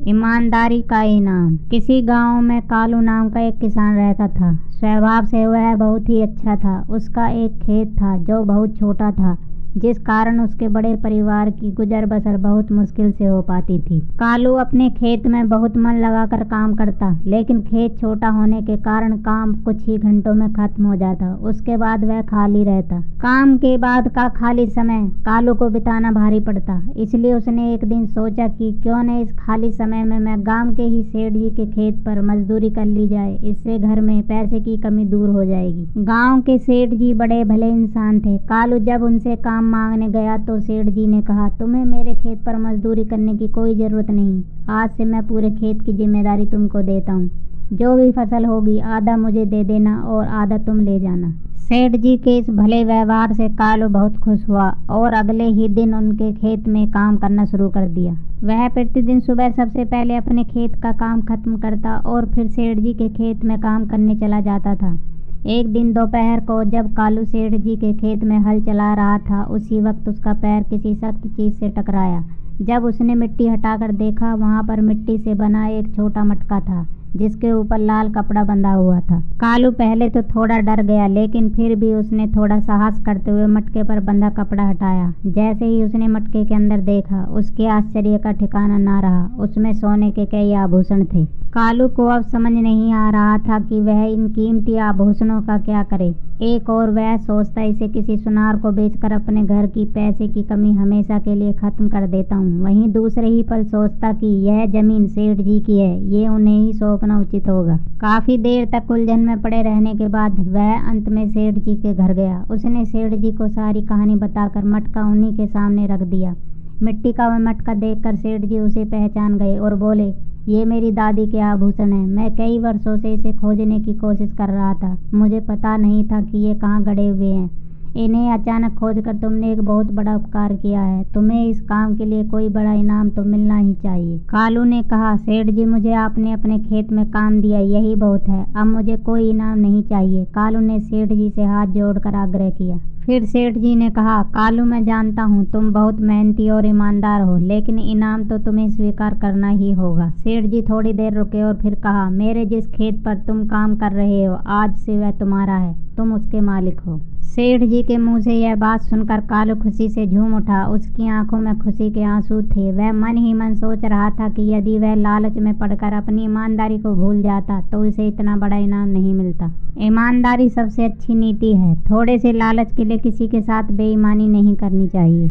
ईमानदारी का इनाम। किसी गांव में कालू नाम का एक किसान रहता था। स्वभाव से वह बहुत ही अच्छा था। उसका एक खेत था जो बहुत छोटा था, जिस कारण उसके बड़े परिवार की गुजर बसर बहुत मुश्किल से हो पाती थी। कालू अपने खेत में बहुत मन लगाकर काम करता, लेकिन खेत छोटा होने के कारण काम कुछ ही घंटों में खत्म हो जाता। उसके बाद वह खाली रहता। काम के बाद का खाली समय कालू को बिताना भारी पड़ता। इसलिए उसने एक दिन सोचा कि क्यों न इस खाली समय में मैं गांव के ही सेठ जी के खेत पर मजदूरी कर ली जाए। इससे घर में पैसे की कमी दूर हो जाएगी। गांव के सेठ जी बड़े भले इंसान थे। कालू जब उनसे काम मांगने गया तो सेठ जी ने कहा, तुम्हें मेरे खेत पर मजदूरी करने की कोई जरूरत नहीं। आज से मैं पूरे खेत की जिम्मेदारी तुमको देता हूँ। जो भी फसल होगी आधा मुझे दे देना और आधा तुम ले जाना। सेठ जी के इस भले व्यवहार से कालू बहुत खुश हुआ और अगले ही दिन उनके खेत में काम करना शुरू कर दिया। वह प्रतिदिन सुबह सबसे पहले अपने खेत का काम खत्म करता और फिर सेठ जी के खेत में काम करने चला जाता था। एक दिन दोपहर को जब कालू सेठ जी के खेत में हल चला रहा था, उसी वक्त उसका पैर किसी सख्त चीज से टकराया। जब उसने मिट्टी हटाकर देखा, वहां पर मिट्टी से बना एक छोटा मटका था, जिसके ऊपर लाल कपड़ा बंधा हुआ था। कालू पहले तो थोड़ा डर गया, लेकिन फिर भी उसने थोड़ा साहस करते हुए मटके पर बंधा कपड़ा हटाया। जैसे ही उसने मटके के अंदर देखा, उसके आश्चर्य का ठिकाना ना रहा। उसमें सोने के कई आभूषण थे। कालू को अब समझ नहीं आ रहा था कि वह इन कीमती आभूषणों का क्या करे। एक और वह सोचता, इसे किसी सुनार को बेचकर अपने घर की पैसे की कमी हमेशा के लिए खत्म कर देता हूँ। वहीं दूसरे ही पल सोचता कि यह जमीन सेठ जी की है, ये उन्हें ही सौंपना उचित होगा। काफी देर तक उलझन में पड़े रहने के बाद वह अंत में सेठ जी के घर गया। उसने सेठ जी को सारी कहानी बताकर मटका उन्हीं के सामने रख दिया। मिट्टी का वह मटका देखकर सेठ जी उसे पहचान गए और बोले, ये मेरी दादी के आभूषण हैं। मैं कई वर्षों से इसे खोजने की कोशिश कर रहा था। मुझे पता नहीं था कि ये कहाँ गड़े हुए हैं। इन्हें अचानक खोजकर तुमने एक बहुत बड़ा उपकार किया है। तुम्हें इस काम के लिए कोई बड़ा इनाम तो मिलना ही चाहिए। कालू ने कहा, सेठ जी, मुझे आपने अपने खेत में काम दिया, यही बहुत है। अब मुझे कोई इनाम नहीं चाहिए। कालू ने सेठ जी से हाथ जोड़कर आग्रह किया। फिर सेठ जी ने कहा, कालू, मैं जानता हूँ तुम बहुत मेहनती और ईमानदार हो, लेकिन इनाम तो तुम्हें स्वीकार करना ही होगा। सेठ जी थोड़ी देर रुके और फिर कहा, मेरे जिस खेत पर तुम काम कर रहे हो, आज से वह तुम्हारा है। तुम उसके मालिक हो। सेठ जी के मुंह से यह बात सुनकर कालू खुशी से झूम उठा। उसकी आंखों में खुशी के आंसू थे। वह मन ही मन सोच रहा था कि यदि वह लालच में पड़कर अपनी ईमानदारी को भूल जाता तो उसे इतना बड़ा इनाम नहीं मिलता। ईमानदारी सबसे अच्छी नीति है। थोड़े से लालच के लिए किसी के साथ बेईमानी नहीं करनी चाहिए।